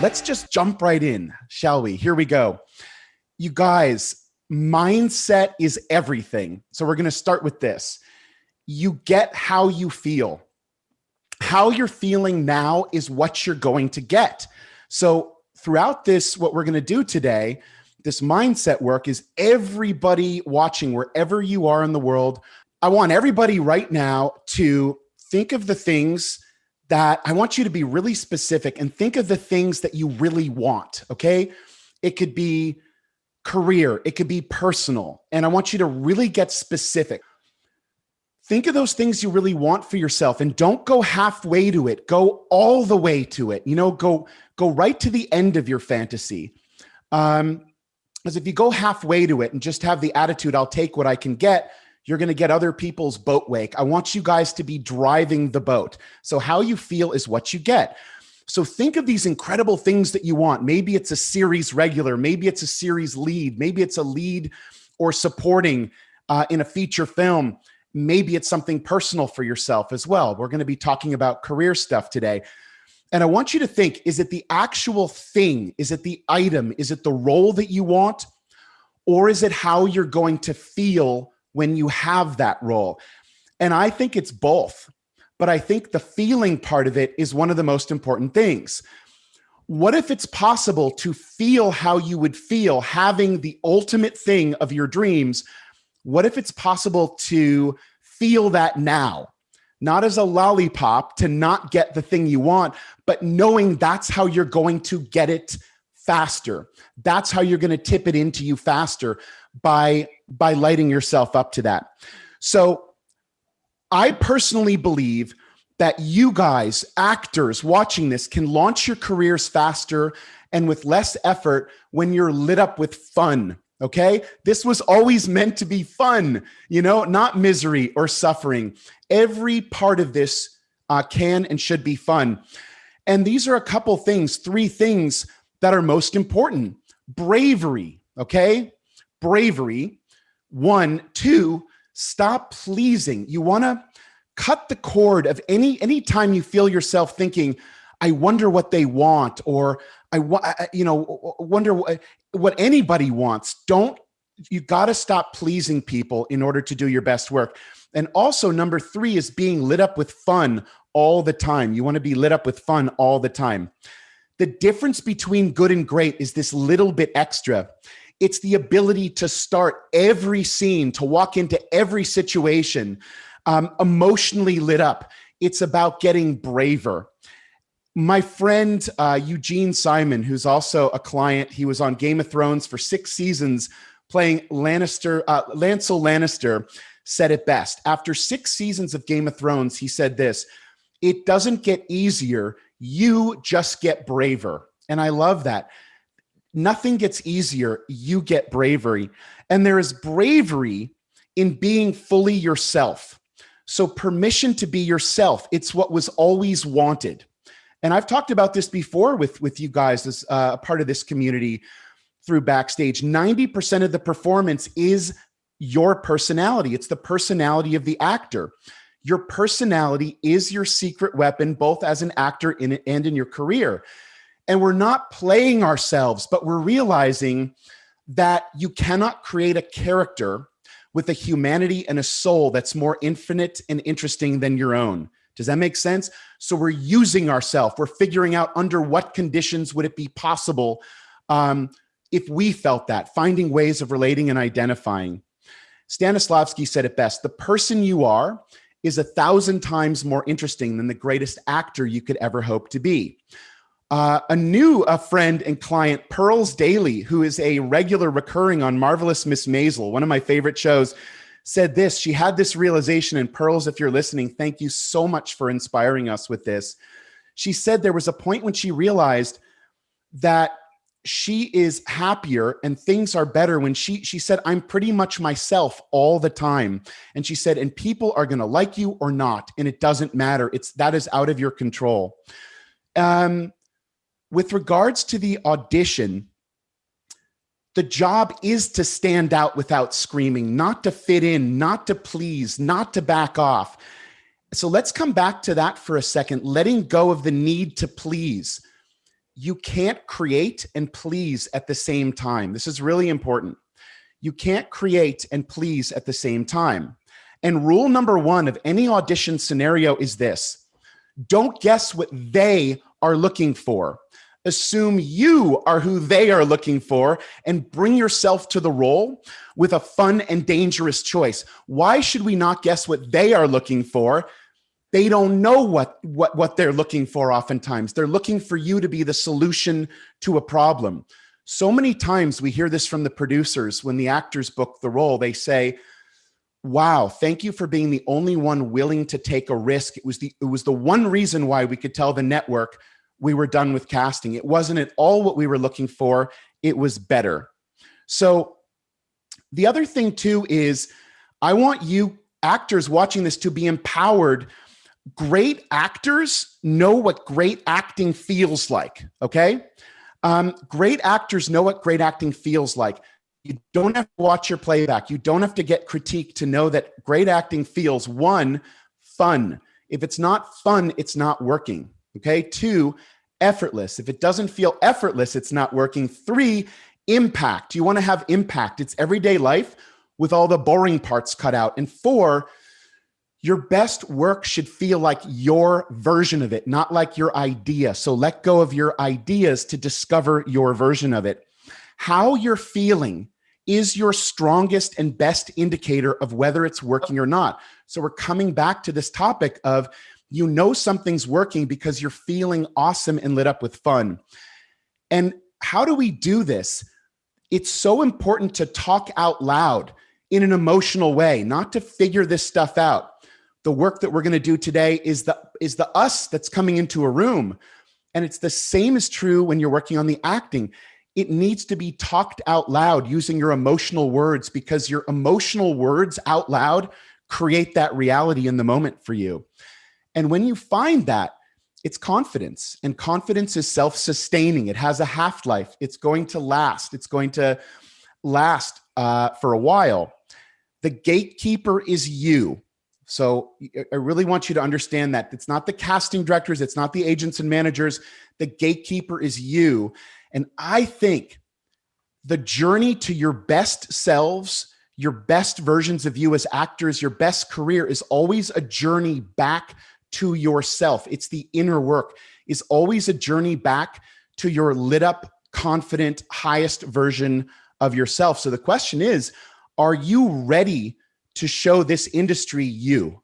let's just jump right in, shall we? Here we go. You guys, mindset is everything. So we're going to start with this. You get how you feel. How you're feeling now is what you're going to get. So throughout this, what we're going to do today, this mindset work, is everybody watching, wherever you are in the world, I want everybody right now to think of the things that I want you to be really specific and think of the things that you really want, okay? It could be career, it could be personal, and I want you to really get specific. Think of those things you really want for yourself and don't go halfway to it. Go all the way to it. Go right to the end of your fantasy. Because if you go halfway to it and just have the attitude, I'll take what I can get, you're going to get other people's boat wake. I want you guys to be driving the boat. So how you feel is what you get. So think of these incredible things that you want. Maybe it's a series regular. Maybe it's a series lead. Maybe it's a lead or supporting in a feature film. Maybe it's something personal for yourself as well. We're going to be talking about career stuff today. And I want you to think, is it the actual thing? Is it the item? Is it the role that you want? Or is it how you're going to feel when you have that role? And I think it's both, but I think the feeling part of it is one of the most important things. What if it's possible to feel how you would feel having the ultimate thing of your dreams? What if it's possible to feel that now? Not as a lollipop to not get the thing you want, but knowing that's how you're going to get it faster. That's how you're going to tip it into you faster by lighting yourself up to that. So I personally believe that you guys, actors watching this, can launch your careers faster and with less effort when you're lit up with fun. Okay. This was always meant to be fun, not misery or suffering. Every part of this can and should be fun. And these are a couple things, 3 things that are most important. Bravery. Okay. Bravery. 1, 2, stop pleasing. You want to cut the cord of any time you feel yourself thinking, I wonder what they want, or wonder what anybody wants. You got to stop pleasing people in order to do your best work. And also number 3 is being lit up with fun all the time. You want to be lit up with fun all the time. The difference between good and great is this little bit extra. It's the ability to start every scene, to walk into every situation, emotionally lit up. It's about getting braver. My friend, Eugene Simon, who's also a client, he was on Game of Thrones for 6 seasons playing Lancel Lannister, said it best. After 6 seasons of Game of Thrones, he said this: it doesn't get easier, you just get braver. And I love that. Nothing gets easier, you get bravery. And there is bravery in being fully yourself. So permission to be yourself, it's what was always wanted. And I've talked about this before with you guys as a part of this community through Backstage. 90% of the performance is your personality. It's the personality of the actor. Your personality is your secret weapon, both as an actor and in your career. And we're not playing ourselves, but we're realizing that you cannot create a character with a humanity and a soul that's more infinite and interesting than your own. Does that make sense? So we're using ourselves. We're figuring out under what conditions would it be possible if we felt that, finding ways of relating and identifying. Stanislavski said it best: the person you are is 1,000 times more interesting than the greatest actor you could ever hope to be. A new friend and client, Pearls Daly, who is a regular recurring on Marvelous Miss Maisel, one of my favorite shows, said this. She had this realization, and Pearls, if you're listening, thank you so much for inspiring us with this. She said there was a point when she realized that she is happier and things are better when she said, I'm pretty much myself all the time. And she said, and people are going to like you or not, and it doesn't matter. That is out of your control. With regards to the audition, the job is to stand out without screaming, not to fit in, not to please, not to back off. So let's come back to that for a second, letting go of the need to please. you can't create and please at the same time. This is really important. You can't create and please at the same time. And rule number one of any audition scenario is this: don't guess what they are looking for. Assume you are who they are looking for and bring yourself to the role with a fun and dangerous choice. Why should we not guess what they are looking for? They don't know what they're looking for oftentimes. They're looking for you to be the solution to a problem. So many times we hear this from the producers when the actors book the role. They say, wow, thank you for being the only one willing to take a risk. It was the one reason why we could tell the network we were done with casting. It wasn't at all what we were looking for. It was better. So the other thing too is I want you actors watching this to be empowered. Great actors know what great acting feels like, okay? Great actors know what great acting feels like. You don't have to watch your playback. You don't have to get critique to know that great acting feels, one, fun. If it's not fun, it's not working, okay? Two, effortless. If it doesn't feel effortless, it's not working. Three, impact. You want to have impact. It's everyday life with all the boring parts cut out. And four, your best work should feel like your version of it, not like your idea. So let go of your ideas to discover your version of it. How you're feeling is your strongest and best indicator of whether it's working or not. So we're coming back to this topic of, you know, something's working because you're feeling awesome and lit up with fun. And how do we do this? It's so important to talk out loud in an emotional way, not to figure this stuff out. The work that we're going to do today is the us that's coming into a room. And it's the same is true when you're working on the acting. It needs to be talked out loud using your emotional words, because your emotional words out loud create that reality in the moment for you. And when you find that, it's confidence, and confidence is self-sustaining. It has a half-life. It's going to last. It's going to last for a while. The gatekeeper is you. So I really want you to understand that it's not the casting directors, it's not the agents and managers. The gatekeeper is you. And I think the journey to your best selves, your best versions of you as actors, your best career is always a journey back to yourself. It's the inner work, is always a journey back to your lit up, confident, highest version of yourself. So the question is, are you ready to show this industry you?